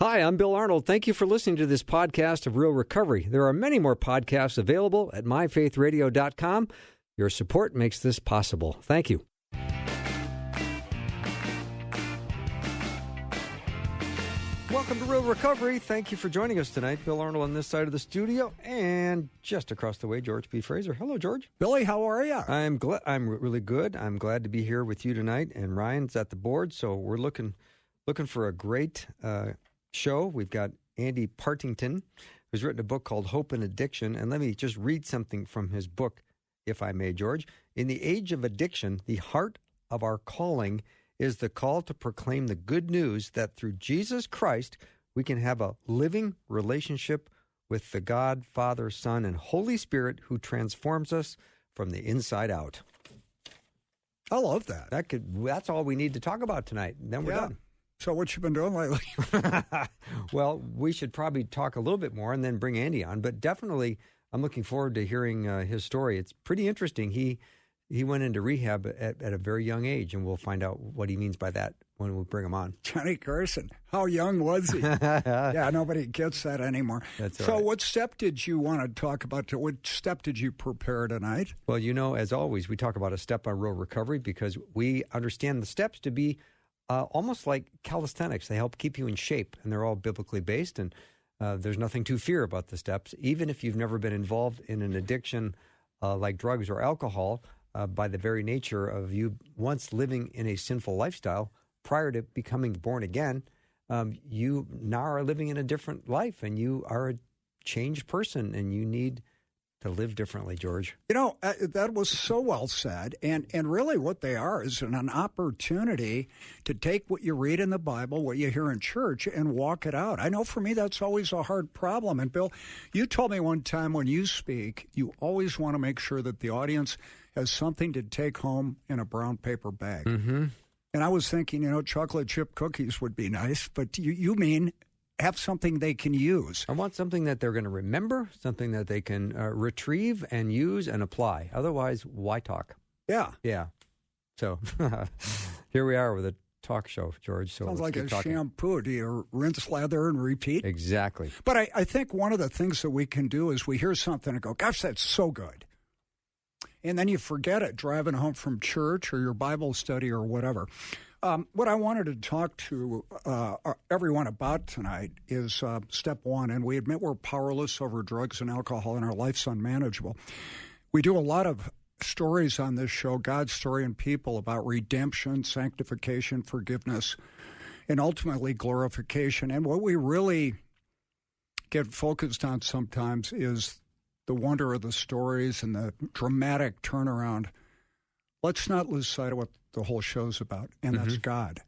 Hi, I'm Bill Arnold. Thank you for listening to this podcast of Real Recovery. There are many more podcasts available at myfaithradio.com. Your support makes this possible. Thank you. Welcome to Real Recovery. Thank you for joining us tonight. Bill Arnold on this side of the studio, and just across the way, George B. Fraser. Hello, George. Billy, how are you? I'm really good. I'm glad to be here with you tonight, and Ryan's at the board, so we're looking for a great show. We've got Andy Partington, who's written a book called Hope and Addiction. And let me just read something from his book, if I may, George. In the age of addiction, the heart of our calling is the call to proclaim the good news that through Jesus Christ, we can have a living relationship with the God, Father, Son, and Holy Spirit who transforms us from the inside out. I love that. That's all we need to talk about tonight. And then we're done. So what you been doing lately? Well, we should probably talk a little bit more and then bring Andy on. But definitely, I'm looking forward to hearing his story. It's pretty interesting. He went into rehab at a very young age, and we'll find out what he means by that when we bring him on. Johnny Carson, how young was he? Yeah, nobody gets that anymore. That's so right. What step did you want to talk about? What step did you prepare tonight? Well, as always, we talk about a step on Real Recovery because we understand the steps to be almost like calisthenics. They help keep you in shape, and they're all biblically based, and there's nothing to fear about the steps. Even if you've never been involved in an addiction like drugs or alcohol, by the very nature of you once living in a sinful lifestyle prior to becoming born again, you now are living in a different life, and you are a changed person, and you need to live differently, George. That was so well said. And really what they are is an opportunity to take what you read in the Bible, what you hear in church, and walk it out. I know for me that's always a hard problem. And, Bill, you told me one time when you speak, you always want to make sure that the audience has something to take home in a brown paper bag. Mm-hmm. And I was thinking, chocolate chip cookies would be nice, but you mean have something they can use. I want something that they're going to remember, something that they can retrieve and use and apply. Otherwise, why talk? Yeah. Yeah. So here we are with a talk show, George. So sounds like a shampoo. Do you rinse, lather, and repeat? Exactly. But I think one of the things that we can do is we hear something and go, gosh, that's so good. And then you forget it driving home from church or your Bible study or whatever. What I wanted to talk to everyone about tonight is step one, and we admit we're powerless over drugs and alcohol, and our life's unmanageable. We do a lot of stories on this show, God's story and people, about redemption, sanctification, forgiveness, and ultimately glorification. And what we really get focused on sometimes is the wonder of the stories and the dramatic turnaround. Let's not lose sight of what the whole show's about, and that's God.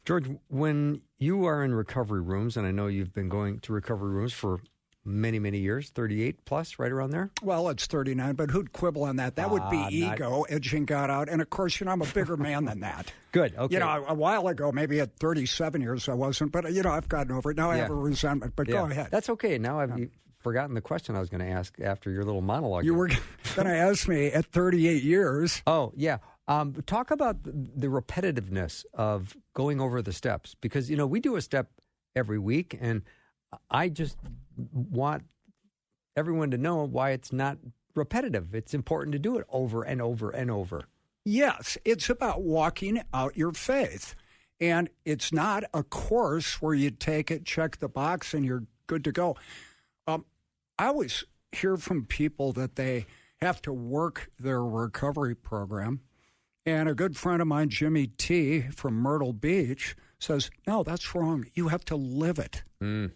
George, when you are in recovery rooms, and I know you've been going to recovery rooms for many, many years, 38 plus, right around there? Well, it's 39, but who'd quibble on that? That would be ego, edging God out. And, of course, I'm a bigger man than that. Good, okay. A while ago, maybe at 37 years I wasn't, but, I've gotten over it. Now I have a resentment, but go ahead. That's okay. Now I've forgotten the question I was going to ask after your little monologue. You were going to ask me at 38 years. Oh, yeah. Talk about the repetitiveness of going over the steps, because, we do a step every week, and I just want everyone to know why it's not repetitive. It's important to do it over and over and over. Yes, it's about walking out your faith. And it's not a course where you take it, check the box, and you're good to go. I always hear from people that they have to work their recovery program. And a good friend of mine, Jimmy T. from Myrtle Beach, says, no, that's wrong. You have to live it. And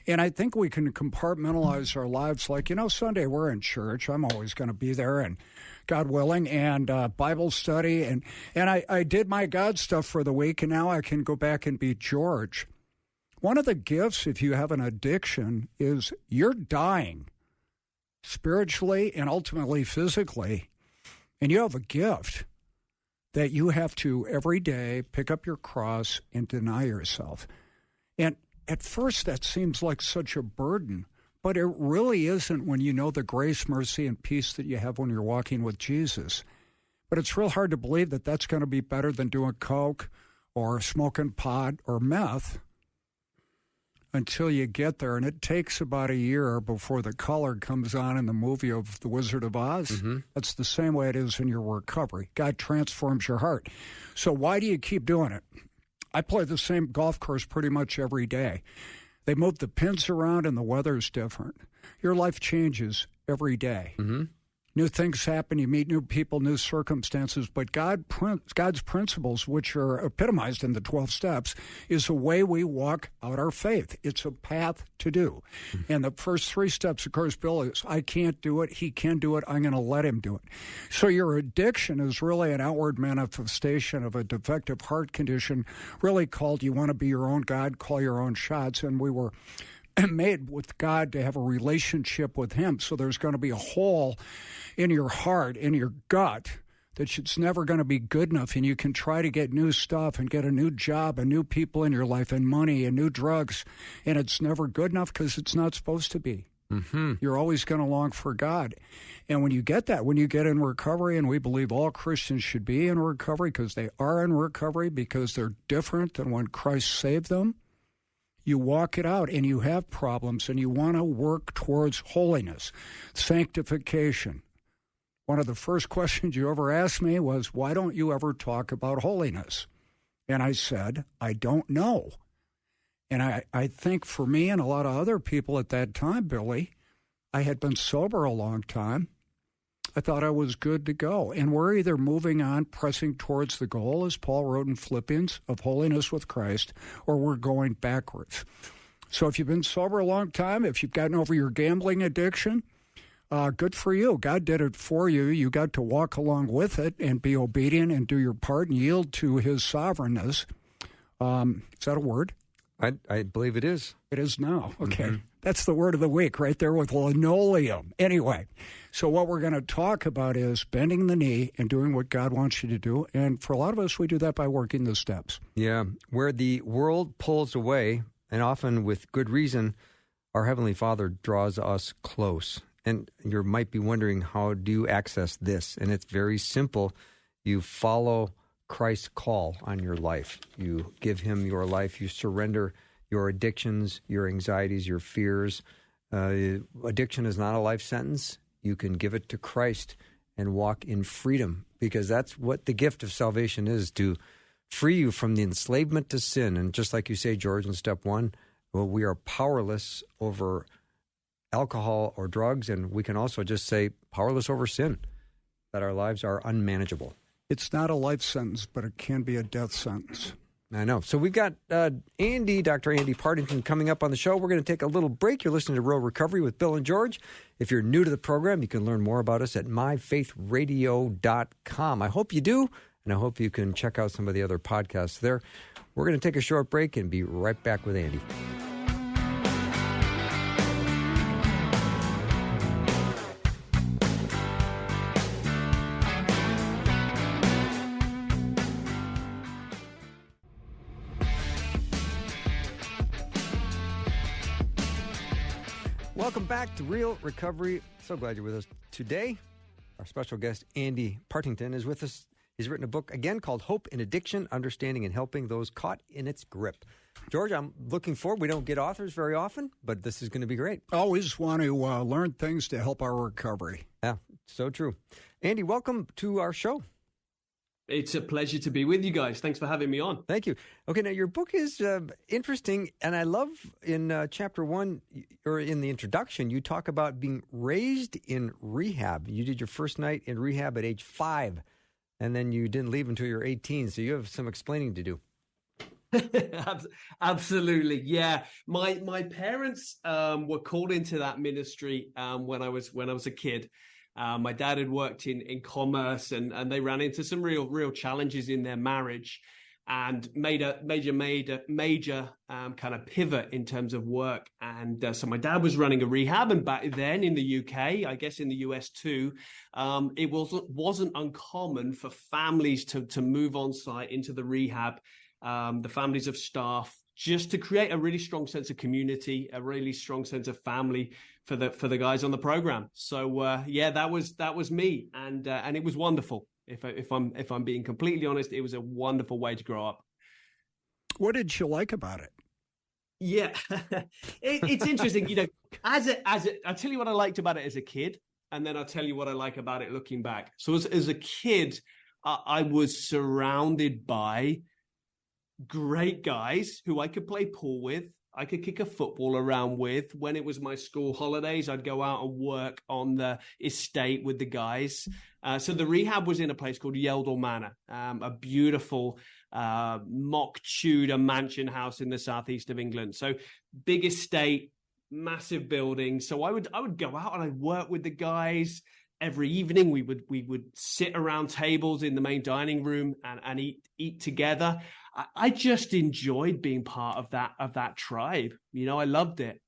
I think we can compartmentalize our lives like, Sunday we're in church. I'm always going to be there, and God willing, and Bible study. And I did my God stuff for the week, and now I can go back and be George. One of the gifts, if you have an addiction, is you're dying spiritually and ultimately physically, and you have a gift that you have to every day pick up your cross and deny yourself. And at first that seems like such a burden, but it really isn't when you know the grace, mercy, and peace that you have when you're walking with Jesus. But it's real hard to believe that that's going to be better than doing coke or smoking pot or meth. until you get there. And it takes about a year before the color comes on in the movie of The Wizard of Oz. Mm-hmm. That's the same way it is in your recovery. God transforms your heart. So why do you keep doing it? I play the same golf course pretty much every day. They move the pins around and the weather's different. Your life changes every day. Mm-hmm. New things happen. You meet new people, new circumstances. But God's principles, which are epitomized in the 12 steps, is a way we walk out our faith. It's a path to do. Mm-hmm. And the first 3 steps, of course, Bill, is I can't do it. He can do it. I'm going to let him do it. So your addiction is really an outward manifestation of a defective heart condition, really called you want to be your own God, call your own shots. And we were made with God to have a relationship with him. So there's going to be a hole in your heart, in your gut, that it's never going to be good enough. And you can try to get new stuff and get a new job and new people in your life and money and new drugs. And it's never good enough because it's not supposed to be. Mm-hmm. You're always going to long for God. And when you get that, when you get in recovery, and we believe all Christians should be in recovery because they are in recovery because they're different than when Christ saved them, you walk it out and you have problems and you want to work towards holiness, sanctification. One of the first questions you ever asked me was, why don't you ever talk about holiness? And I said, I don't know. And I think for me and a lot of other people at that time, Billy, I had been sober a long time. I thought I was good to go. And we're either moving on, pressing towards the goal, as Paul wrote in Philippians, of holiness with Christ, or we're going backwards. So if you've been sober a long time, if you've gotten over your gambling addiction, good for you. God did it for you. You got to walk along with it and be obedient and do your part and yield to his sovereignness. Is that a word? I believe it is. It is now. Okay. Mm-hmm. That's the word of the week right there with linoleum. Anyway, so what we're going to talk about is bending the knee and doing what God wants you to do. And for a lot of us, we do that by working the steps. Yeah. Where the world pulls away, and often with good reason, our Heavenly Father draws us close. And you might be wondering, how do you access this? And it's very simple. You follow Christ's call on your life. You give him your life. You surrender your addictions, your anxieties, your fears. Addiction is not a life sentence. You can give it to Christ and walk in freedom, because that's what the gift of salvation is, to free you from the enslavement to sin. And just like you say, George, in step 1, well, we are powerless over alcohol or drugs, and we can also just say powerless over sin, that our lives are unmanageable. It's not a life sentence, but it can be a death sentence. I know. So we've got Dr. Andy Partington coming up on the show. We're going to take a little break. You're listening to Real Recovery with Bill and George. If you're new to the program, you can learn more about us at myfaithradio.com. I hope you do, and I hope you can check out some of the other podcasts there. We're going to take a short break and be right back with Andy. Welcome back to Real Recovery. So glad you're with us today. Our special guest, Andy Partington, is with us. He's written a book, again, called Hope in Addiction, Understanding and Helping Those Caught in Its Grip. George, I'm looking forward. We don't get authors very often, but this is going to be great. Always want to learn things to help our recovery. Yeah, so true. Andy, welcome to our show. It's a pleasure to be with you guys. Thanks for having me on. Thank you. Okay, now your book is interesting, and I love in chapter 1, or in the introduction, you talk about being raised in rehab. You did your first night in rehab at age 5, and then you didn't leave until you were 18, so you have some explaining to do. Absolutely, yeah. My parents were called into that ministry when I was a kid. My dad had worked in commerce, and they ran into some real challenges in their marriage, and made a major kind of pivot in terms of work. And so my dad was running a rehab, and back then in the UK, I guess in the US too, it wasn't uncommon for families to move on site into the rehab, the families of staff, just to create a really strong sense of community, a really strong sense of family for the guys on the program. So yeah, that was me, and it was wonderful. If I'm being completely honest, it was a wonderful way to grow up. What did you like about it? Yeah, it's interesting. I'll tell you what I liked about it as a kid, and then I'll tell you what I like about it looking back. So as a kid, I was surrounded by great guys who I could play pool with. I could kick a football around with. When it was my school holidays, I'd go out and work on the estate with the guys. So the rehab was in a place called Yeldall Manor, a beautiful mock Tudor mansion house in the southeast of England. So big estate, massive building. So I would go out and I'd work with the guys. Every evening we would sit around tables in the main dining room and eat together. I just enjoyed being part of that tribe. I loved it.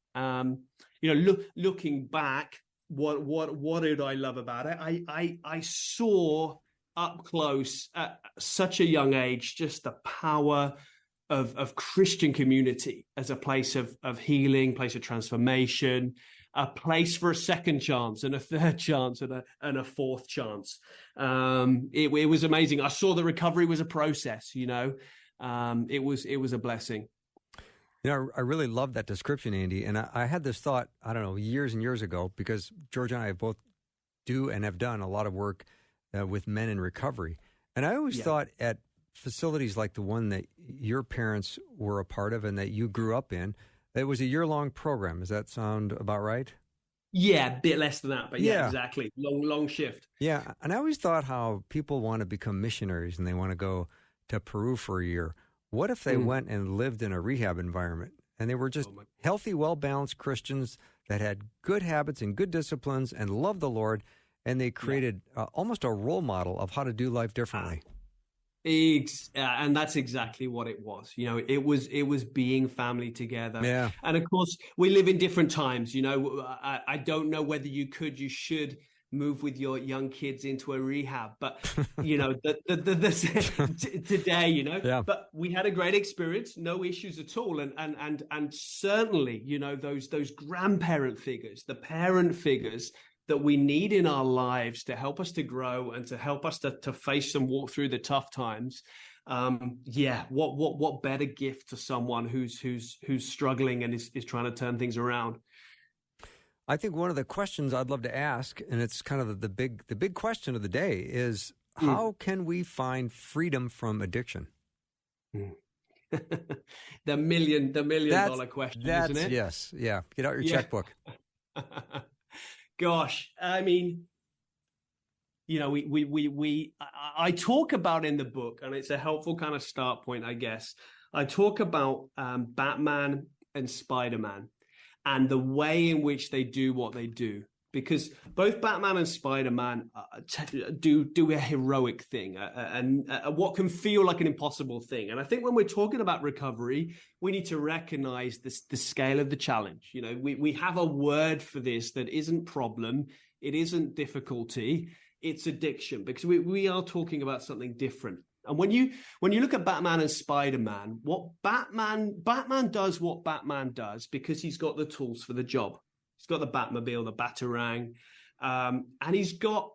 Looking back, what did I love about it? I saw up close at such a young age just the power of Christian community as a place of healing, place of transformation, a place for a second chance and a third chance and a fourth chance. It was amazing. I saw the recovery was a process. It was a blessing. I really love that description, Andy. And I had this thought, I don't know, years and years ago, because George and I both do and have done a lot of work with men in recovery. And I always thought at facilities like the one that your parents were a part of and that you grew up in, it was a year-long program. Does that sound about right? Yeah, a bit less than that, but yeah, exactly. Long shift. Yeah, and I always thought how people want to become missionaries and they want to go to Peru for a year. What if they went and lived in a rehab environment and they were just healthy, well-balanced Christians that had good habits and good disciplines and loved the Lord, and they created almost a role model of how to do life differently? And that's exactly what it was. It was being family together. Yeah. And of course, we live in different times. I don't know whether you should move with your young kids into a rehab, but today, but we had a great experience, no issues at all. And certainly, those grandparent figures, the parent figures that we need in our lives to help us to grow and to help us to face and walk through the tough times. What better gift to someone who's struggling and is trying to turn things around. I think one of the questions I'd love to ask, and it's kind of the big question of the day, is how can we find freedom from addiction? the million dollar question, isn't it? Yes. Yeah. Get out your checkbook. Gosh, I mean, I talk about in the book, and it's a helpful kind of start point, I guess. I talk about Batman and Spider-Man and the way in which they do what they do, because both Batman and Spider-Man do a heroic thing and what can feel like an impossible thing. And I think when we're talking about recovery, we need to recognize the scale of the challenge. We have a word for this that isn't problem, it isn't difficulty, it's addiction, because we are talking about something different. And when you look at Batman and Spider-Man, Batman does what Batman does because he's got the tools for the job. He's got the Batmobile, the Batarang, and he's got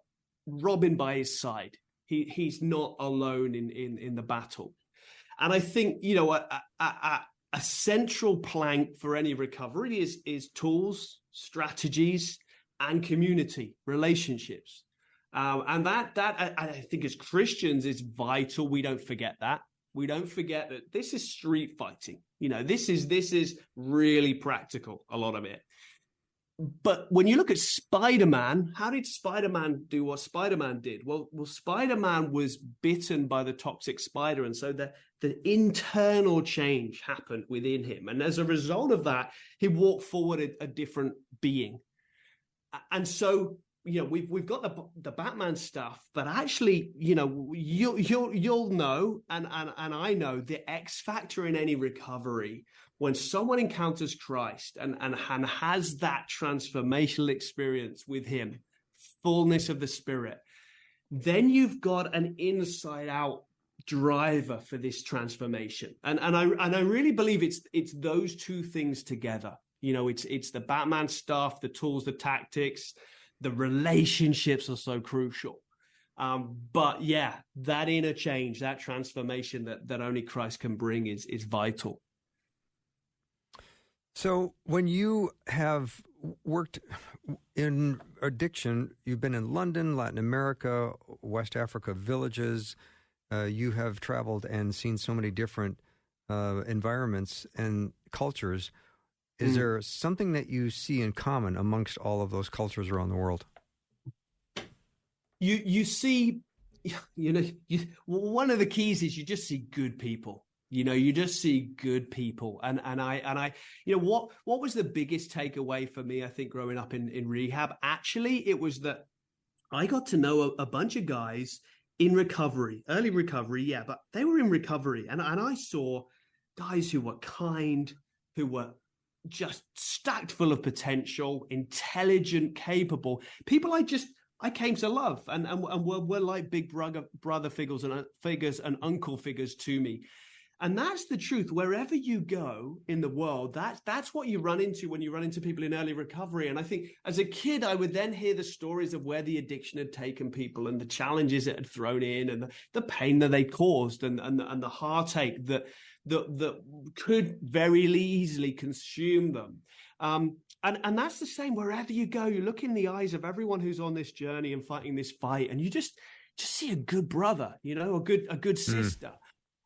Robin by his side. He's not alone in the battle. And I think, a central plank for any recovery is tools, strategies, and community relationships. And that I think as Christians is vital. We don't forget that. We don't forget that this is street fighting. This is really practical, a lot of it. But when you look at Spider-Man, how did Spider-Man do what Spider-Man did? Well, Spider-Man was bitten by the toxic spider. And so the internal change happened within him. And as a result of that, he walked forward a different being. And so, we've got the Batman stuff, but actually, you'll know, and I know the X factor in any recovery. When someone encounters Christ and has that transformational experience with him, fullness of the Spirit, then you've got an inside out driver for this transformation. And I really believe it's those two things together. It's the Batman stuff, the tools, the tactics, the relationships are so crucial. But yeah, that inner change, that transformation that only Christ can bring is vital. So when you have worked in addiction, you've been in London, Latin America, West Africa villages. You have traveled and seen so many different environments and cultures. Is there something that you see in common amongst all of those cultures around the world? You see, one of the keys is you just see good people. You just see good people. And I, what was the biggest takeaway for me, I think, growing up in rehab? Actually, it was that I got to know a bunch of guys in recovery, early recovery. Yeah, but they were in recovery. And I saw guys who were kind, who were just stacked full of potential, intelligent, capable people I came to love and were like big brother figures and uncle figures to me. And that's the truth. Wherever you go in the world, that's what you run into when you run into people in early recovery. And I think as a kid, I would then hear the stories of where the addiction had taken people and the challenges it had thrown in and the pain that they caused and the heartache that could very easily consume them. And that's the same wherever you go. You look in the eyes of everyone who's on this journey and fighting this fight, and you just see a good brother, a good sister.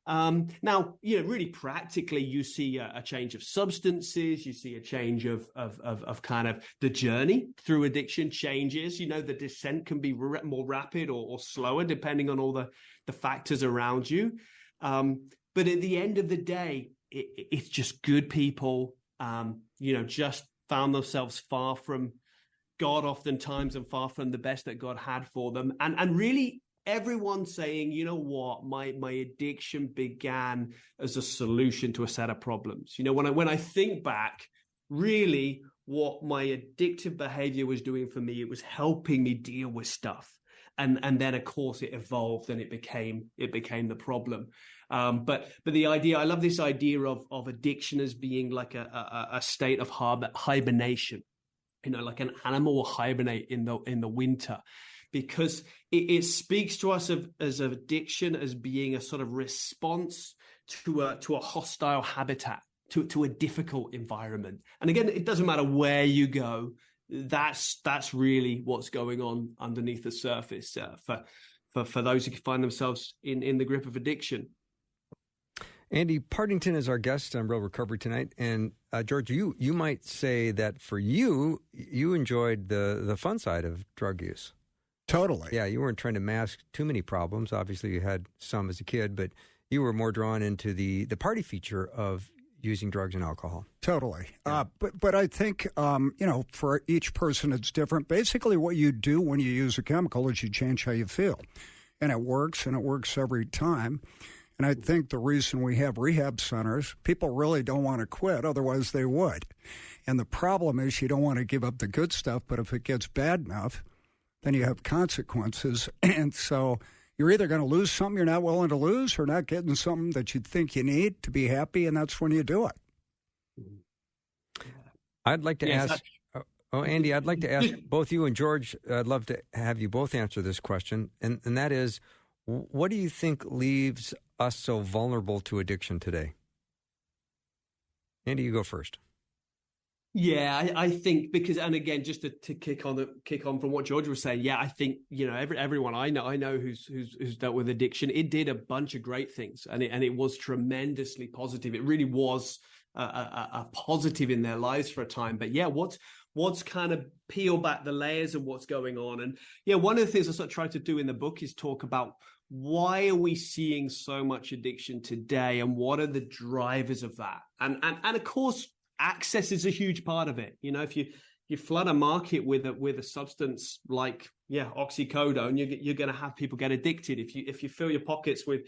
Now, really practically, you see a change of substances. You see a change of kind of the journey through addiction changes. The descent can be more rapid or slower depending on all the factors around you. But at the end of the day, it's just good people, just found themselves far from God oftentimes and far from the best that God had for them. And really everyone saying, you know what, my addiction began as a solution to a set of problems. When I think back, really what my addictive behavior was doing for me, it was helping me deal with stuff. And then of course it evolved and it became the problem. But the idea, I love this idea of addiction as being like a state of hibernation, like an animal will hibernate in the winter, because it speaks to us as addiction as being a sort of response to a hostile habitat, to a difficult environment. And again, it doesn't matter where you go. That's really what's going on underneath the surface for those who find themselves in the grip of addiction. Andy Partington is our guest on Real Recovery tonight. And George, you might say that for you enjoyed the fun side of drug use. Totally. Yeah, you weren't trying to mask too many problems. Obviously, you had some as a kid, but you were more drawn into the party feature of using drugs and alcohol. Totally. Yeah. But I think, for each person, it's different. Basically, what you do when you use a chemical is you change how you feel. And it works every time. And I think the reason we have rehab centers, people really don't want to quit, otherwise they would. And the problem is you don't want to give up the good stuff, but if it gets bad enough, then you have consequences. And so you're either going to lose something you're not willing to lose or not getting something that you think you need to be happy, and that's when you do it. I'd like to ask... Andy, I'd like to ask both you and George, I'd love to have you both answer this question, and that is, what do you think leaves us so vulnerable to addiction today? Andy, you go first. Yeah, I think because, and again, just to kick on from what George was saying, yeah, I think everyone I know who's dealt with addiction, it did a bunch of great things, and it was tremendously positive. It really was a positive in their lives for a time. But yeah, what's kind of peel back the layers of what's going on, and yeah, one of the things I sort of try to do in the book is talk about why are we seeing so much addiction today, and what are the drivers of that, and of course, access is a huge part of it. If you flood a market with a substance like oxycodone, you're going to have people get addicted. If you fill your pockets with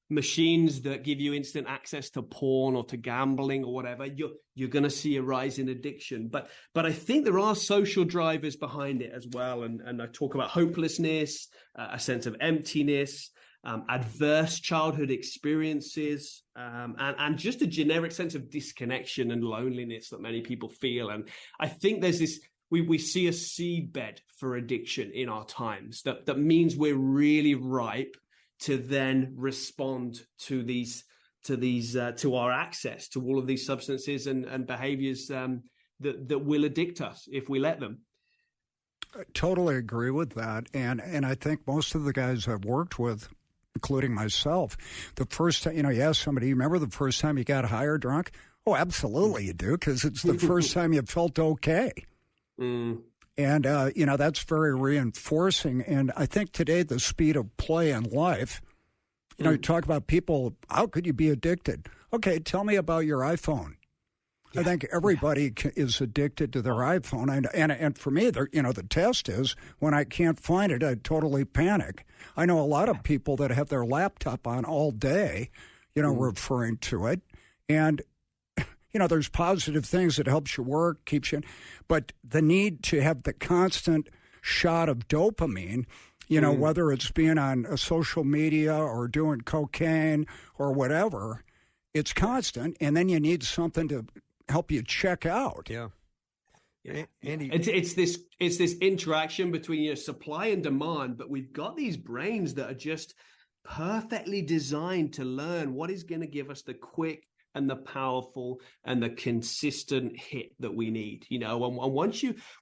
machines that give you instant access to porn or to gambling or whatever, you're going to see a rise in addiction. But I think there are social drivers behind it as well. And I talk about hopelessness, a sense of emptiness, adverse childhood experiences, and just a generic sense of disconnection and loneliness that many people feel. And I think there's this, we see a seedbed for addiction in our times that means we're really ripe to then respond to these these to our access to all of these substances and behaviors that will addict us if we let them. I totally agree with that, and I think most of the guys I've worked with, including myself, the first time, you ask somebody, you remember the first time you got high or drunk? Oh, absolutely you do, because it's the first time you felt okay. And, that's very reinforcing. And I think today the speed of play in life, you talk about people, how could you be addicted? Okay, tell me about your iPhone. I think everybody is addicted to their iPhone. And for me, the test is when I can't find it, I totally panic. I know a lot of people that have their laptop on all day, referring to it. And, there's positive things that helps you work, keeps you, but the need to have the constant shot of dopamine, whether it's being on a social media or doing cocaine or whatever, it's constant. And then you need something to help you check out. Yeah. Andy, it's this interaction between your supply and demand, but we've got these brains that are just perfectly designed to learn what is going to give us the quick and the powerful and the consistent hit that we need, and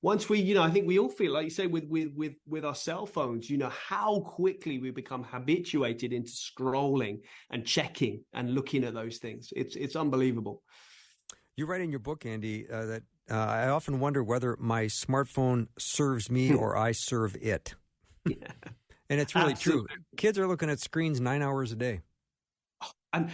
once we, I think we all feel like you say with our cell phones, how quickly we become habituated into scrolling and checking and looking at those things. It's unbelievable. You write in your book, Andy, that I often wonder whether my smartphone serves me or I serve it. Yeah. And it's really Absolutely. true. Kids are looking at screens 9 hours a day. And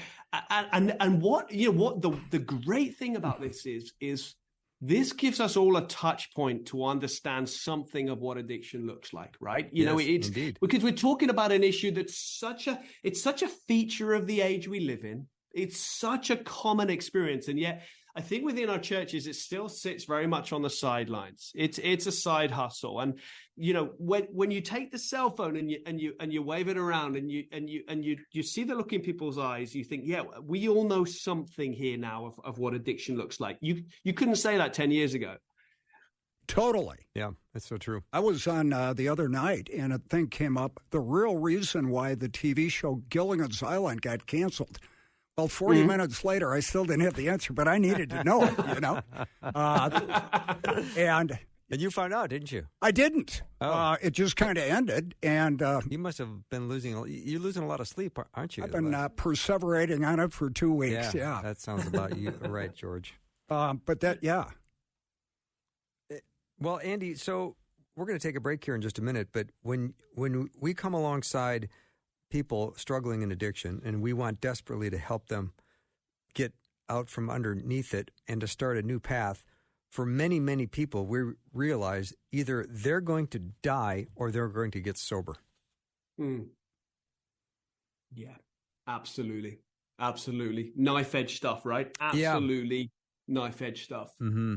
what the great thing about this is this gives us all a touch point to understand something of what addiction looks like, right? It's indeed. Because we're talking about an issue that's such a feature of the age we live in. It's such a common experience, and yet I think within our churches it still sits very much on the sidelines. It's a side hustle, and when you take the cell phone and you wave it around and you see the look in people's eyes, you think, yeah, we all know something here now of what addiction looks like. You couldn't say that 10 years ago. Totally. Yeah, that's so true. I was on the other night, and a thing came up. The real reason why the TV show Gilligan's Island got canceled. Well, 40 minutes later, I still didn't have the answer, but I needed to know it, And you found out, didn't you? I didn't. Oh. It just kind of ended, and you must have been you're losing a lot of sleep, aren't you? I've been perseverating on it for 2 weeks. Yeah. That sounds about you, right, George? But that, yeah. Well, Andy, so we're going to take a break here in just a minute, but when we come alongside people struggling in addiction, and we want desperately to help them get out from underneath it and to start a new path, for many, many people, we realize either they're going to die or they're going to get sober. Yeah, absolutely. Absolutely. Knife-edge stuff, right? Absolutely knife-edge stuff. Mm-hmm.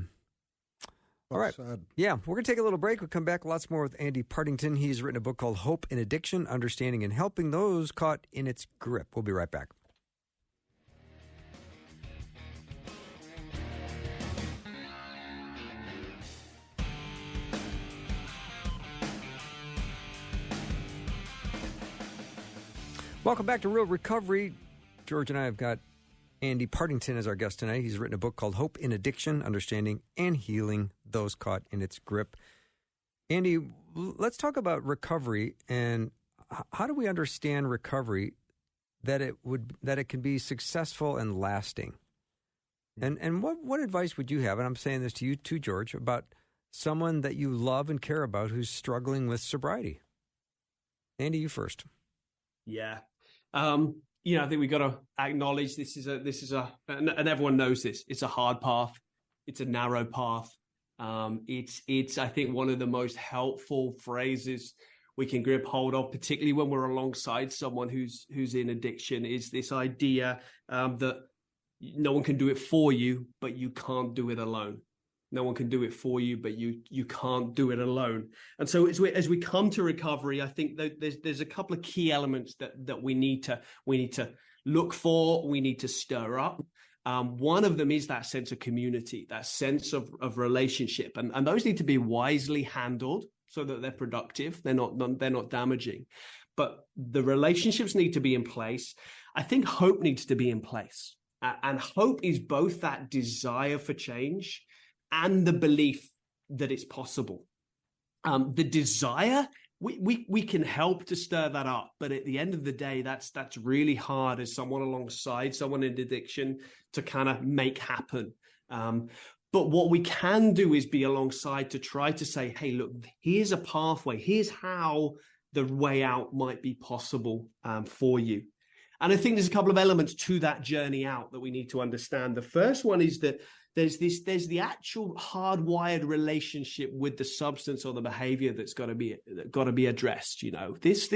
All right. Yeah, we're going to take a little break. We'll come back lots more with Andy Partington. He's written a book called Hope in Addiction, Understanding and Helping Those Caught in Its Grip. We'll be right back. Welcome back to Real Recovery. George and I have got Andy Partington as our guest tonight. He's written a book called Hope in Addiction, Understanding and Healing Those Caught in Its Grip. Andy, let's talk about recovery, and how do we understand recovery that it can be successful and lasting? And what advice would you have, and I'm saying this to you too, George, about someone that you love and care about who's struggling with sobriety? Andy, you first. Yeah. I think we've got to acknowledge this is and everyone knows this. It's a hard path. It's a narrow path. It's I think one of the most helpful phrases we can grip hold of, particularly when we're alongside someone who's in addiction, is this idea that no one can do it for you, but you can't do it alone. No one can do it for you, but you can't do it alone. And so as we come to recovery, I think that there's a couple of key elements that we need to look for, we need to stir up. One of them is that sense of community, that sense of relationship, and those need to be wisely handled so that they're productive, they're not damaging. But the relationships need to be in place. I think hope needs to be in place. And hope is both that desire for change and the belief that it's possible. The desire, we can help to stir that up, but at the end of the day, that's really hard as someone alongside someone in addiction to kind of make happen. But what we can do is be alongside to try to say, hey, look, here's a pathway. Here's how the way out might be possible for you. And I think there's a couple of elements to that journey out that we need to understand. The first one is that there's the actual hardwired relationship with the substance or the behavior that's got to be addressed. You know, this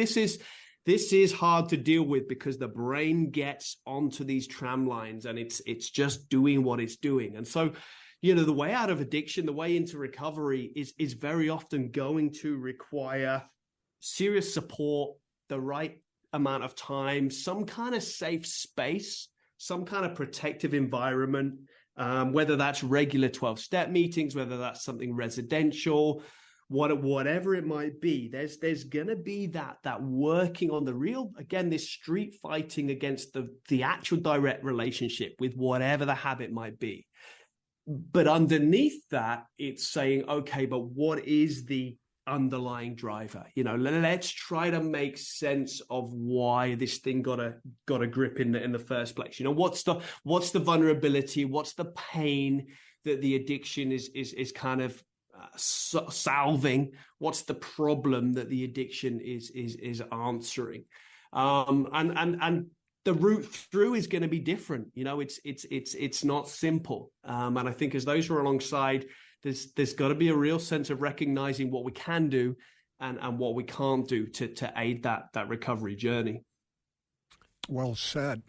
is hard to deal with because the brain gets onto these tram lines and it's just doing what it's doing. And so, you know, the way out of addiction, the way into recovery is very often going to require serious support, the right amount of time, some kind of safe space, some kind of protective environment, whether that's regular 12-step meetings, whether that's something residential, whatever it might be. There's going to be that working on the real, again, this street fighting against the actual direct relationship with whatever the habit might be. But underneath that, it's saying, okay, but what is the underlying driver? You know, let's try to make sense of why this thing got a grip in the first place. You know, what's the vulnerability? What's the pain that the addiction is kind of solving? What's the problem that the addiction is answering? And the route through is going to be different. You know, it's not simple. And I think as those who are alongside, there's got to be a real sense of recognizing what we can do and what we can't do to aid that recovery journey. Well said.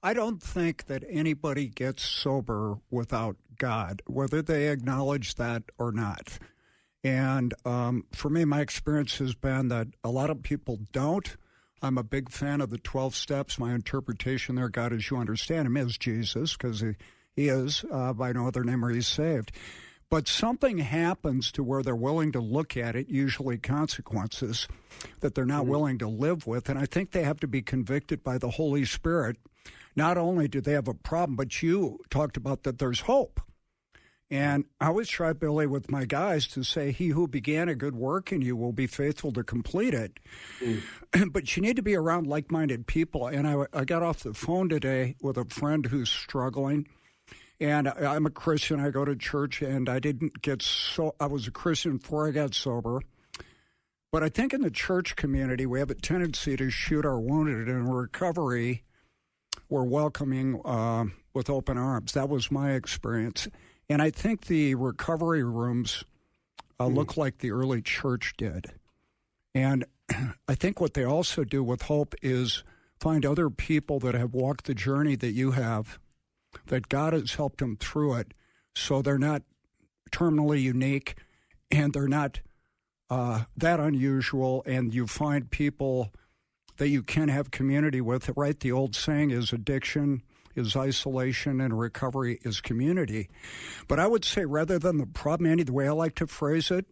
I don't think that anybody gets sober without God, whether they acknowledge that or not. And for me, my experience has been that a lot of people don't. I'm a big fan of the 12 steps. My interpretation there, God as you understand him, is Jesus, because he is, by no other name are you saved. But something happens to where they're willing to look at it, usually consequences, that they're not willing to live with. And I think they have to be convicted by the Holy Spirit. Not only do they have a problem, but you talked about that there's hope. And I always try, Billy, with my guys to say, he who began a good work in you will be faithful to complete it. But you need to be around like-minded people. And I got off the phone today with a friend who's struggling. And I'm a Christian. I go to church, and I was a Christian before I got sober. But I think in the church community, we have a tendency to shoot our wounded. In recovery, we're welcoming with open arms. That was my experience. And I think the recovery rooms look like the early church did. And I think what they also do with hope is find other people that have walked the journey that you have, that God has helped them through it, so they're not terminally unique and they're not that unusual, and you find people that you can have community with, right? The old saying is addiction is isolation and recovery is community. But I would say rather than the problem, Andy, the way I like to phrase it,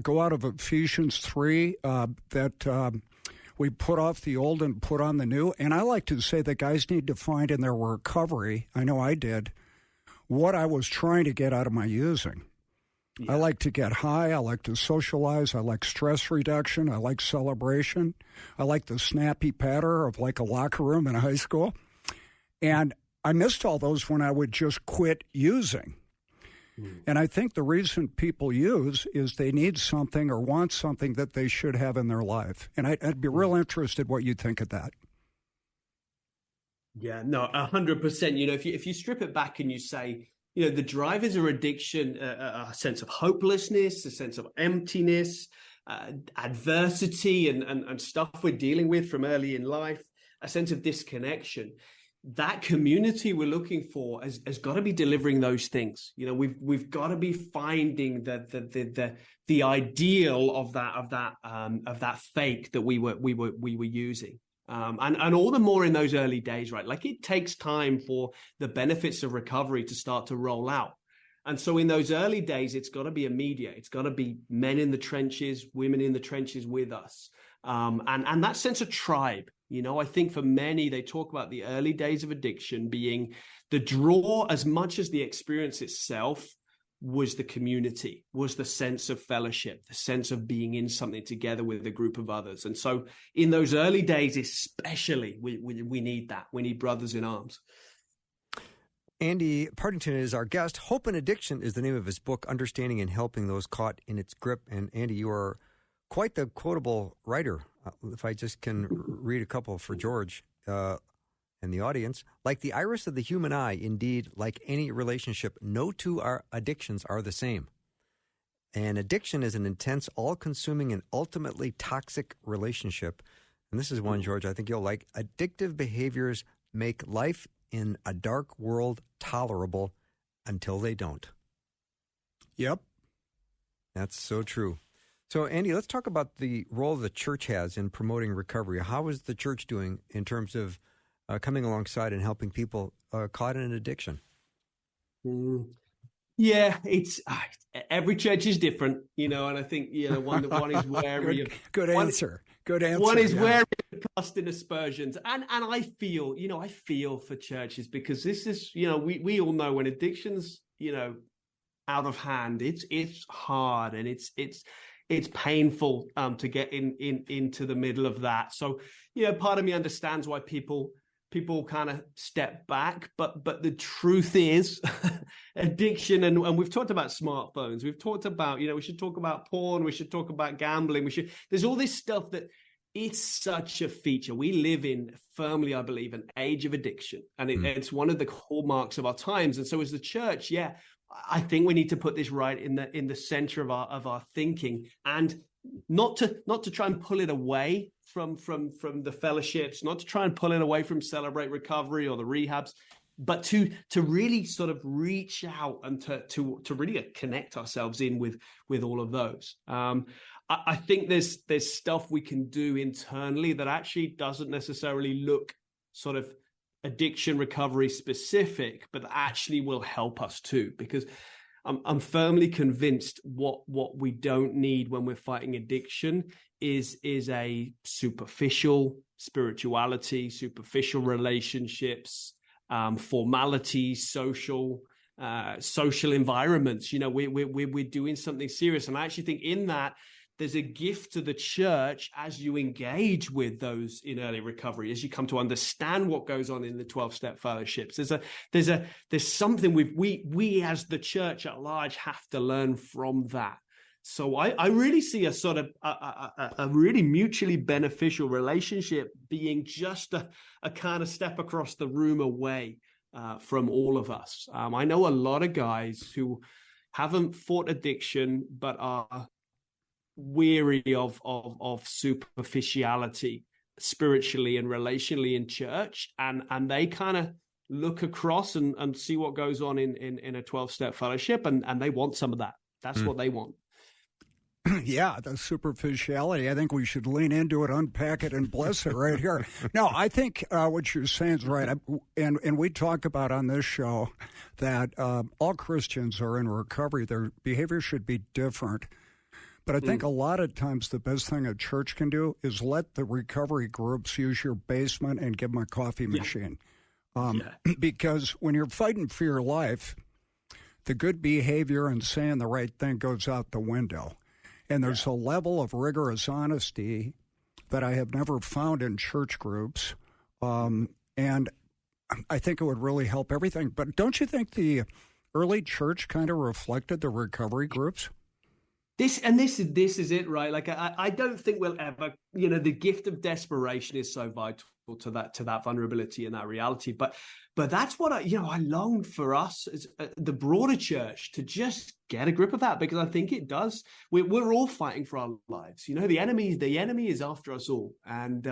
go out of Ephesians 3, that we put off the old and put on the new. And I like to say that guys need to find in their recovery, I know I did, what I was trying to get out of my using. Yeah. I like to get high. I like to socialize. I like stress reduction. I like celebration. I like the snappy patter of like a locker room in high school. And I missed all those when I would just quit using. And I think the reason people use is they need something or want something that they should have in their life. And I'd be real interested what you think of that. Yeah, no, 100%. You know, if you strip it back and you say, you know, the drivers of addiction, a sense of hopelessness, a sense of emptiness, adversity and stuff we're dealing with from early in life, a sense of disconnection. That community we're looking for has got to be delivering those things. You know, we've got to be finding the ideal of that fake that we were using. And all the more in those early days, right? Like it takes time for the benefits of recovery to start to roll out. And so in those early days, it's got to be immediate. It's got to be men in the trenches, women in the trenches with us. And that sense of tribe, I think for many, they talk about the early days of addiction being the draw as much as the experience itself was the community, was the sense of fellowship, the sense of being in something together with a group of others. And so in those early days, especially, we need that. We need brothers in arms. Andy Partington is our guest. Hope and Addiction is the name of his book, Understanding and Helping Those Caught in Its Grip. And Andy, you are quite the quotable writer. If I just can read a couple for George and the audience. Like the iris of the human eye, indeed, like any relationship, no two addictions are the same. And addiction is an intense, all-consuming, and ultimately toxic relationship. And this is one, George, I think you'll like. Addictive behaviors make life in a dark world tolerable until they don't. Yep. That's so true. So, Andy, let's talk about the role the church has in promoting recovery. How is the church doing in terms of coming alongside and helping people caught in an addiction? Yeah, it's every church is different, and I think one is wary of good answer. One is wary of casting aspersions, and I feel for churches because this is we all know when addiction's out of hand, it's hard and it's painful to get into the middle of that. So part of me understands why people kind of step back, but the truth is addiction, and we've talked about smartphones, we've talked about, we should talk about porn, we should talk about gambling, there's all this stuff that it's such a feature. We live in, firmly, I believe, an age of addiction, and it's one of the hallmarks of our times. And so as the church, I think we need to put this right in the center of our thinking, and not to try and pull it away from the fellowships, not to try and pull it away from Celebrate Recovery or the rehabs, but to really sort of reach out and to really connect ourselves in with all of those. I think there's stuff we can do internally that actually doesn't necessarily look sort of addiction recovery specific, but actually will help us too, because I'm firmly convinced what we don't need when we're fighting addiction is a superficial spirituality, superficial relationships, formalities, social environments. We're doing something serious, and I actually think in that there's a gift to the church as you engage with those in early recovery, as you come to understand what goes on in the 12-step fellowships. There's something we as the church at large have to learn from that. So I really see a sort of a really mutually beneficial relationship being just a kind of step across the room away from all of us. I know a lot of guys who haven't fought addiction but are weary of superficiality spiritually and relationally in church, and they kind of look across and see what goes on in a 12-step fellowship, and they want some of that. That's what they want. Yeah, the superficiality. I think we should lean into it, unpack it, and bless it right here. No, I think what you're saying is right. And we talk about on this show that all Christians are in recovery. Their behavior should be different. But I think a lot of times the best thing a church can do is let the recovery groups use your basement and give them a coffee machine. Because when you're fighting for your life, the good behavior and saying the right thing goes out the window. And there's a level of rigorous honesty that I have never found in church groups. And I think it would really help everything. But don't you think the early church kind of reflected the recovery groups? This is it, right? Like I don't think we'll ever, the gift of desperation is so vital to that vulnerability and that reality. But that's what I long for us as the broader church to just get a grip of that, because I think it does. We're all fighting for our lives. The enemy is after us all, and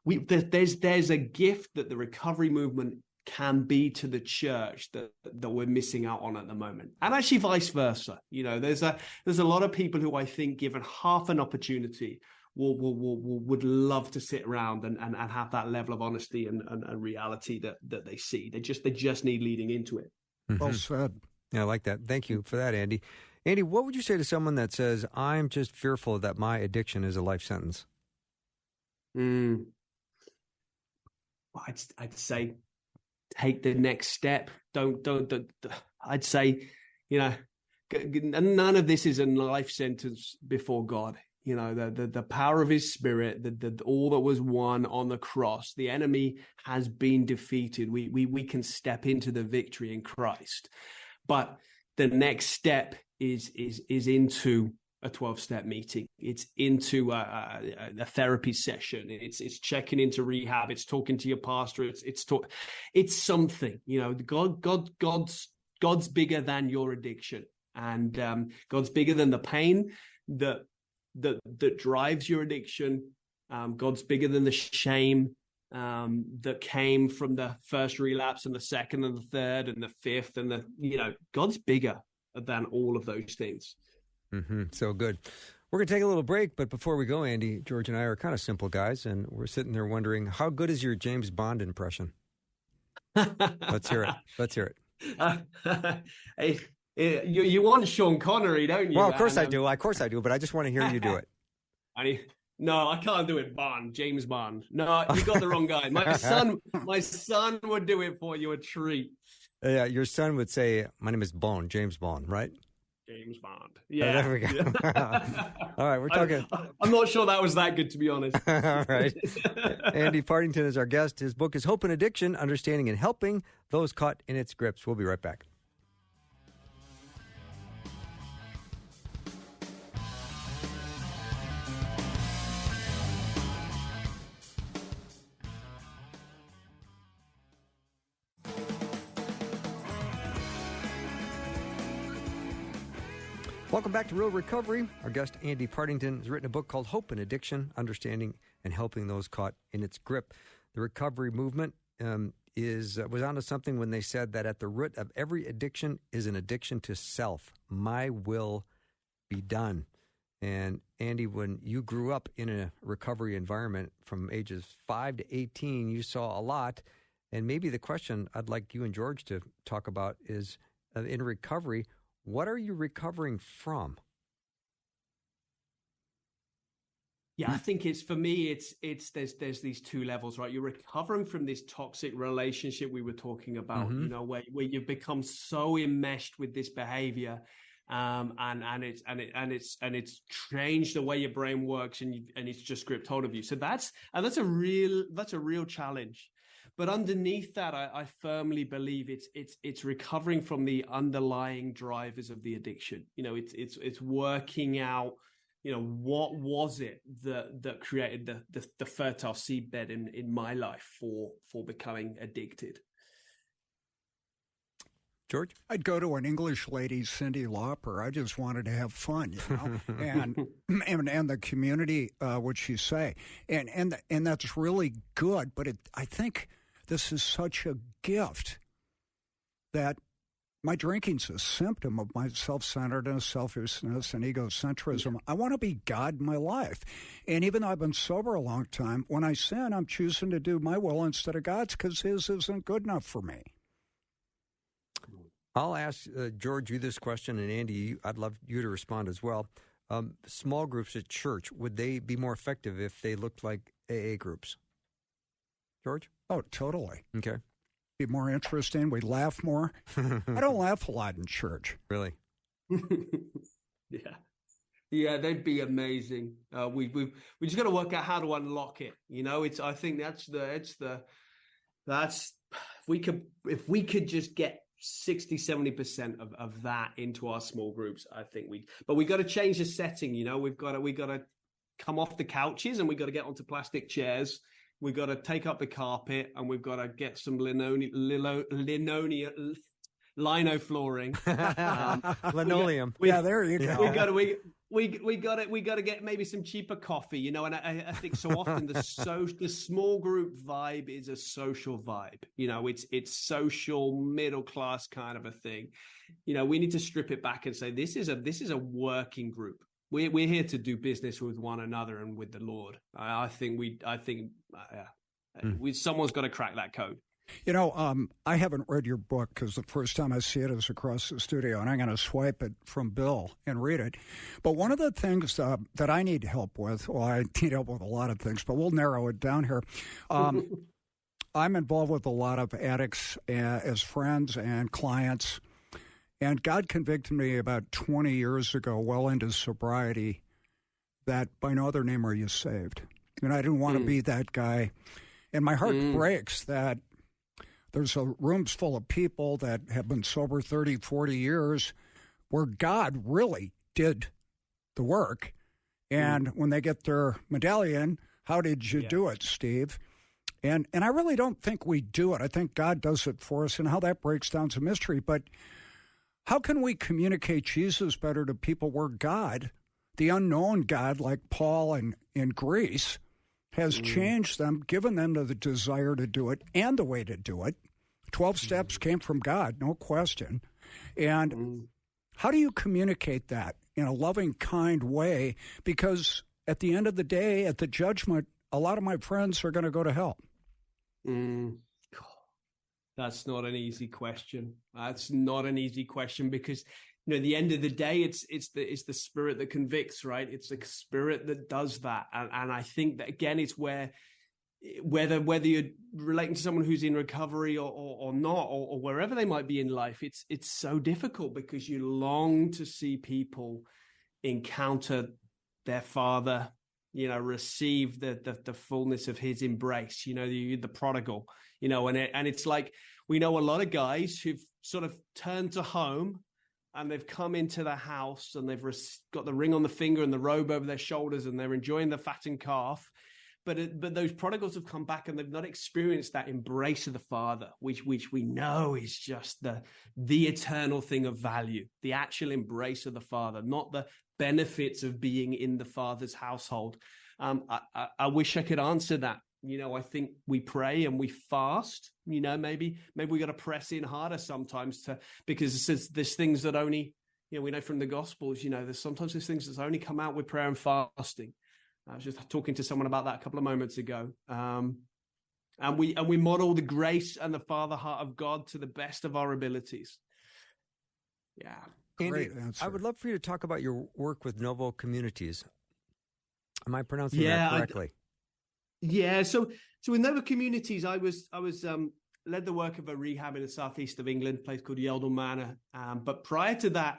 there's a gift that the recovery movement can be to the church that we're missing out on at the moment, and actually vice versa. There's a lot of people who I think, given half an opportunity, would love to sit around and have that level of honesty and reality that they see. They just need leading into it. Well said. Yeah, I like that. Thank you for that, Andy. Andy, what would you say to someone that says, I'm just fearful that my addiction is a life sentence? Mm. I'd say take the next step. Don't. I'd say, none of this is a life sentence before God. The power of His Spirit, all that was won on the cross. The enemy has been defeated. We can step into the victory in Christ, but the next step is into a 12-step meeting. It's into a therapy session. It's checking into rehab. It's talking to your pastor. It's something. God's bigger than your addiction, and God's bigger than the pain that drives your addiction. God's bigger than the shame that came from the first relapse and the second and the third and the fifth and God's bigger than all of those things. Mm-hmm. So good. We're going to take a little break, but before we go, Andy, George and I are kind of simple guys, and we're sitting there wondering, how good is your James Bond impression? Let's hear it. Hey, you want Sean Connery, don't you? Well, of course I do. Of course I do, but I just want to hear you do it. No, I can't do it. James Bond. No, you got the wrong guy. My son would do it for you, a treat. Yeah, your son would say, "My name is Bond, James Bond," right? James Bond. Yeah. There we go. Yeah. All right, we're talking. I'm not sure that was that good, to be honest. All right. Andy Partington is our guest. His book is Hope and Addiction, Understanding and Helping Those Caught in Its Grips. We'll be right back. Welcome back to Real Recovery. Our guest, Andy Partington, has written a book called Hope and Addiction, Understanding and Helping Those Caught in Its Grip. The recovery movement was onto something when they said that at the root of every addiction is an addiction to self. My will be done. And Andy, when you grew up in a recovery environment from ages 5 to 18, you saw a lot. And maybe the question I'd like you and George to talk about is, in recovery, what are you recovering from? Yeah, I think for me, there's these two levels, right? You're recovering from this toxic relationship we were talking about, where you've become so enmeshed with this behavior, and it's changed the way your brain works, and it's just gripped hold of you. So that's a real challenge. But underneath that, I firmly believe it's recovering from the underlying drivers of the addiction. It's working out, what was it that created the fertile seedbed in my life for becoming addicted. George? I'd go to an English lady, Cyndi Lauper. I just wanted to have fun, and the community, what she say, and that's really good. But I think this is such a gift that my drinking's a symptom of my self-centeredness, selfishness, and egocentrism. I want to be God in my life. And even though I've been sober a long time, when I sin, I'm choosing to do my will instead of God's because His isn't good enough for me. I'll ask George you this question, and Andy, I'd love you to respond as well. Small groups at church, would they be more effective if they looked like AA groups? George? Oh, totally. Okay. Be more interesting. We laugh more. I don't laugh a lot in church. Really? Yeah, they'd be amazing. We just got to work out how to unlock it. I think if we could just get 60-70% of that into our small groups, I think but we got to change the setting. We've got to come off the couches and we got to get onto plastic chairs. We've got to take up the carpet and we've got to get some lino flooring. Linoleum. There you go. We got to get maybe some cheaper coffee, and I think so often the small group vibe is a social vibe. It's social middle class kind of a thing. We need to strip it back and say this is a working group. We're here to do business with one another and with the Lord. I think someone's got to crack that code. I haven't read your book because the first time I see it is across the studio, and I'm going to swipe it from Bill and read it. But one of the things that I need help with, well, I need help with a lot of things, but we'll narrow it down here. I'm involved with a lot of addicts as friends and clients, and God convicted me about 20 years ago, well into sobriety, that by no other name are you saved. And I didn't want to be that guy. And my heart breaks that there's rooms full of people that have been sober 30, 40 years where God really did the work. And when they get their medallion, how did you do it, Steve? And I really don't think we do it. I think God does it for us, and how that breaks down is a mystery. But how can we communicate Jesus better to people where God, the unknown God, like Paul in Greece, has changed them, given them the desire to do it and the way to do it. 12 steps came from God, no question. And how do you communicate that in a loving, kind way? Because at the end of the day, at the judgment, a lot of my friends are going to go to hell. That's not an easy question. That's not an easy question because, at the end of the day, it's the Spirit that convicts, right? It's the Spirit that does that. And I think that, again, it's whether you're relating to someone who's in recovery or not, or wherever they might be in life, it's so difficult because you long to see people encounter their Father, receive the fullness of his embrace, the prodigal, and it's like, we know a lot of guys who've sort of turned to home and they've come into the house and they've got the ring on the finger and the robe over their shoulders and they're enjoying the fattened calf. But those prodigals have come back and they've not experienced that embrace of the Father, which we know is just the eternal thing of value, the actual embrace of the Father, not the benefits of being in the Father's household. I wish I could answer that. I think we pray and we fast. Maybe we got to press in harder sometimes because there's things that only, we know from the Gospels, there's sometimes there's things that only come out with prayer and fasting. I was just talking to someone about that a couple of moments ago. And we model the grace and the Father heart of God to the best of our abilities. Yeah. Andy, I would love for you to talk about your work with Novo Communities. Am I pronouncing that correctly? So in Novo Communities, I was led the work of a rehab in the southeast of England, a place called Yeldon Manor. But prior to that,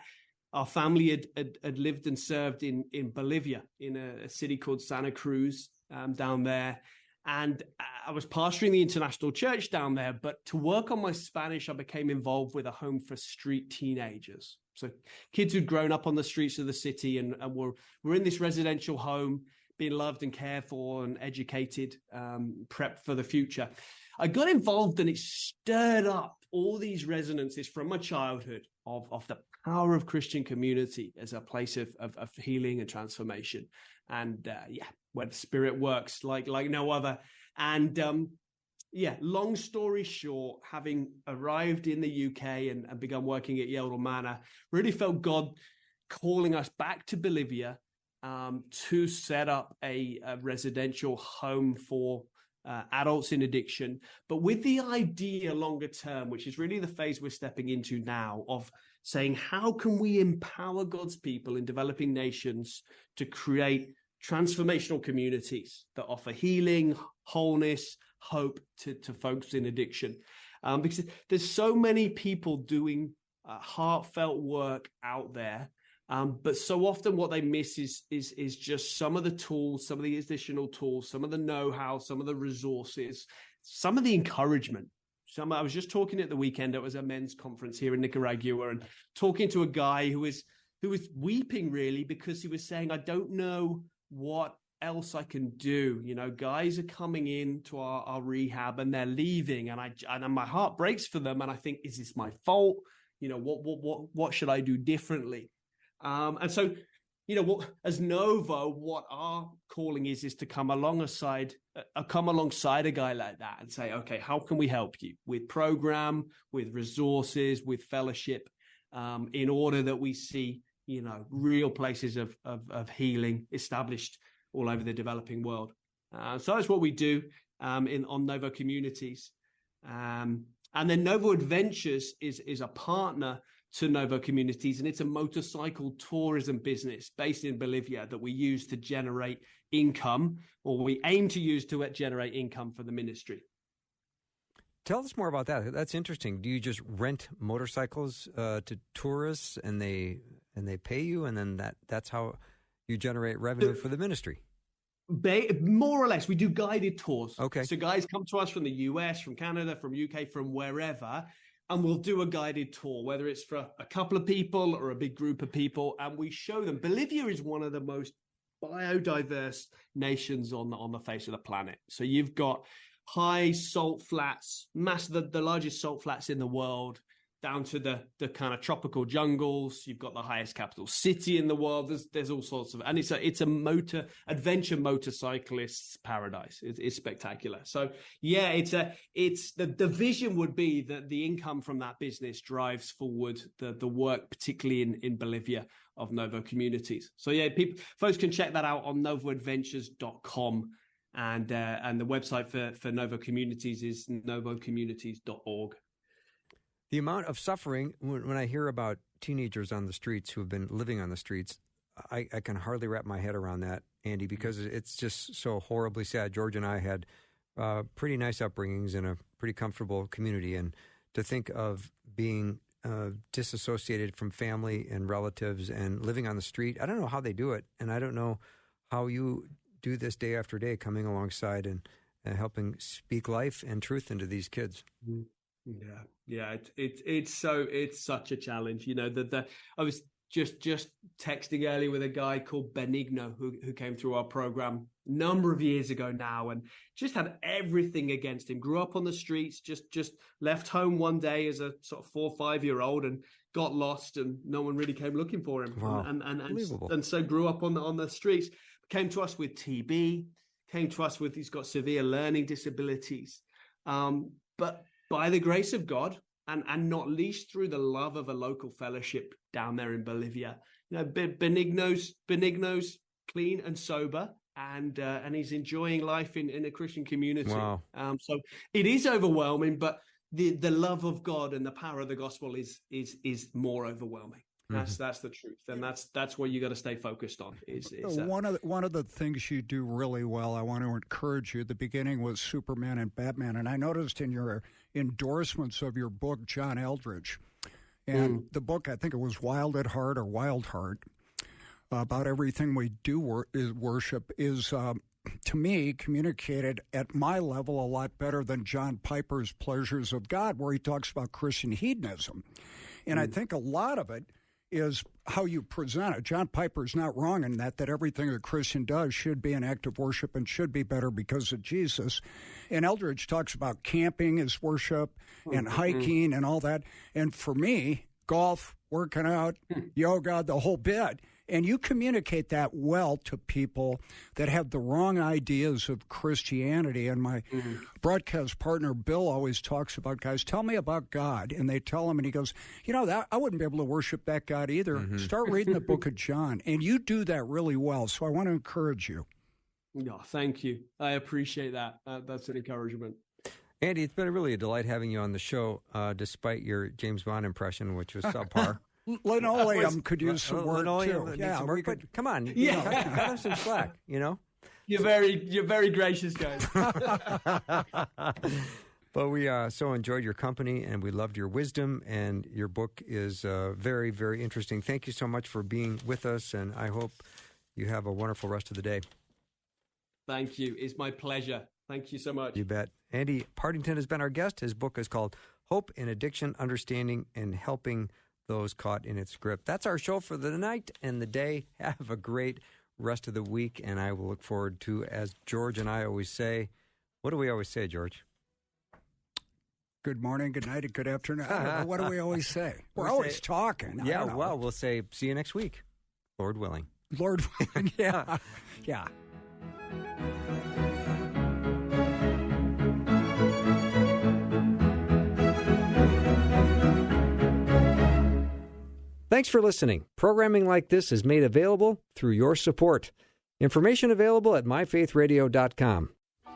our family had lived and served in Bolivia, in a city called Santa Cruz down there. And I was pastoring the international church down there. But to work on my Spanish, I became involved with a home for street teenagers. So kids who'd grown up on the streets of the city and were in this residential home, being loved and cared for and educated, prepped for the future. I got involved and it stirred up all these resonances from my childhood of the power of Christian community as a place of healing and transformation. And where the Spirit works like no other. And long story short, having arrived in the UK and begun working at Yeldon Manor, really felt God calling us back to Bolivia to set up a residential home for adults in addiction, but with the idea longer term, which is really the phase we're stepping into now, of saying, how can we empower God's people in developing nations to create transformational communities that offer healing, wholeness, hope to folks in addiction? Because there's so many people doing heartfelt work out there. But so often what they miss is just some of the tools, some of the additional tools, some of the know-how, some of the resources, some of the encouragement. I was just talking at the weekend. It was a men's conference here in Nicaragua, and talking to a guy who was weeping really because he was saying, I don't know what else I can do. Guys are coming into our rehab and they're leaving, and my heart breaks for them. And I think, is this my fault? What should I do differently? And so, as Novo, what our calling is to come alongside a guy like that and say, okay, how can we help you with program, with resources, with fellowship, in order that we see, real places of healing established all over the developing world. So that's what we do on Novo Communities. And then Novo Adventures is a partner to Novo Communities, and it's a motorcycle tourism business based in Bolivia that we use to generate income, or we aim to use to generate income for the ministry. Tell us more about that. That's interesting. Do you just rent motorcycles to tourists, and they pay you, and then that's how you generate revenue for the ministry? More or less, we do guided tours. Okay. So guys come to us from the US, from Canada, from UK, from wherever, and we'll do a guided tour, whether it's for a couple of people or a big group of people, and we show them. Bolivia is one of the most biodiverse nations on the face of the planet. So you've got high salt flats, the largest salt flats in the world, down to the kind of tropical jungles. You've got the highest capital city in the world. There's all sorts of, and it's a adventure motorcyclist's paradise. It's spectacular. So yeah, it's the vision would be that the income from that business drives forward the work, particularly in Bolivia, of Novo Communities. So yeah, folks can check that out on novoadventures.com. And the website for Novo Communities is novocommunities.org. The amount of suffering, when I hear about teenagers on the streets who have been living on the streets, I can hardly wrap my head around that, Andy, because it's just so horribly sad. George and I had pretty nice upbringings in a pretty comfortable community, and to think of being disassociated from family and relatives and living on the street, I don't know how they do it, and I don't know how you do this day after day, coming alongside and helping speak life and truth into these kids. Yeah. It's such a challenge. You know, I was just texting earlier with a guy called Benigno who came through our program a number of years ago now, and just had everything against him. Grew up on the streets, just left home one day as a sort of 4 or 5 year old and got lost, and no one really came looking for him. Wow. And so grew up on the streets. Came to us with TB. Came to us with, he's got severe learning disabilities, but by the grace of God, and not least through the love of a local fellowship down there in Bolivia, you know, Benigno's clean and sober, and he's enjoying life in a Christian community. Wow. So it is overwhelming, but the love of God and the power of the gospel is more overwhelming. That's the truth, and that's what you got to stay focused on. One of the things you do really well, I want to encourage you. The beginning was Superman and Batman, and I noticed in your endorsements of your book, John Eldredge, and the book, I think it was Wild at Heart or Wild Heart, about everything we do worship is, to me, communicated at my level a lot better than John Piper's Pleasures of God, where he talks about Christian hedonism, and I think a lot of it is how you present it. John Piper's not wrong in that everything a Christian does should be an act of worship and should be better because of Jesus. And Eldredge talks about camping as worship and hiking and all that. And for me, golf, working out, yoga, the whole bit. And you communicate that well to people that have the wrong ideas of Christianity. And my broadcast partner, Bill, always talks about guys, tell me about God. And they tell him, and he goes, you know, I wouldn't be able to worship that God either. Start reading the book of John. And you do that really well. So I want to encourage you. No, thank you. I appreciate that. That's an encouragement. Andy, it's been really a delight having you on the show, despite your James Bond impression, which was subpar. Linoleum could use some work too. Yeah, but come on, cut him some slack. You know, you're very gracious, guys. But we so enjoyed your company, and we loved your wisdom, and your book is very, very interesting. Thank you so much for being with us, and I hope you have a wonderful rest of the day. Thank you. It's my pleasure. Thank you so much. You bet. Andy Partington has been our guest. His book is called Hope in Addiction, Understanding and Helping Those Caught in Its Grip. That's our show for the night and the day. Have a great rest of the week, and I will look forward to, as George and I always say, what do we always say, George? Good morning, good night, and good afternoon. I don't know, what do we always say? We're always talking. Yeah, well, we'll say, see you next week, Lord willing. Lord willing, yeah. Yeah. Thanks for listening. Programming like this is made available through your support. Information available at myfaithradio.com.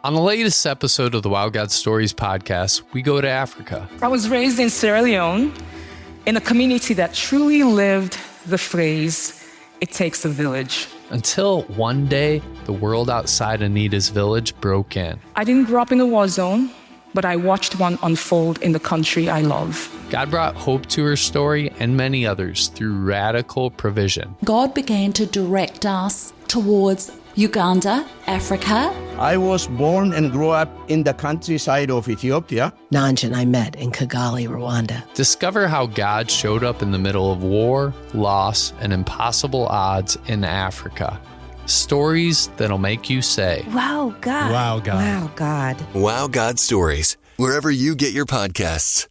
On the latest episode of the Wow God Stories podcast, we go to Africa. I was raised in Sierra Leone in a community that truly lived the phrase, "It takes a village." Until one day, the world outside Anita's village broke in. I didn't grow up in a war zone, but I watched one unfold in the country I love. God brought hope to her story and many others through radical provision. God began to direct us towards Uganda, Africa. I was born and grew up in the countryside of Ethiopia. Nanja and I met in Kigali, Rwanda. Discover how God showed up in the middle of war, loss, and impossible odds in Africa. Stories that'll make you say, "Wow, God. Wow, God. Wow, God." Wow, God Stories. Wherever you get your podcasts.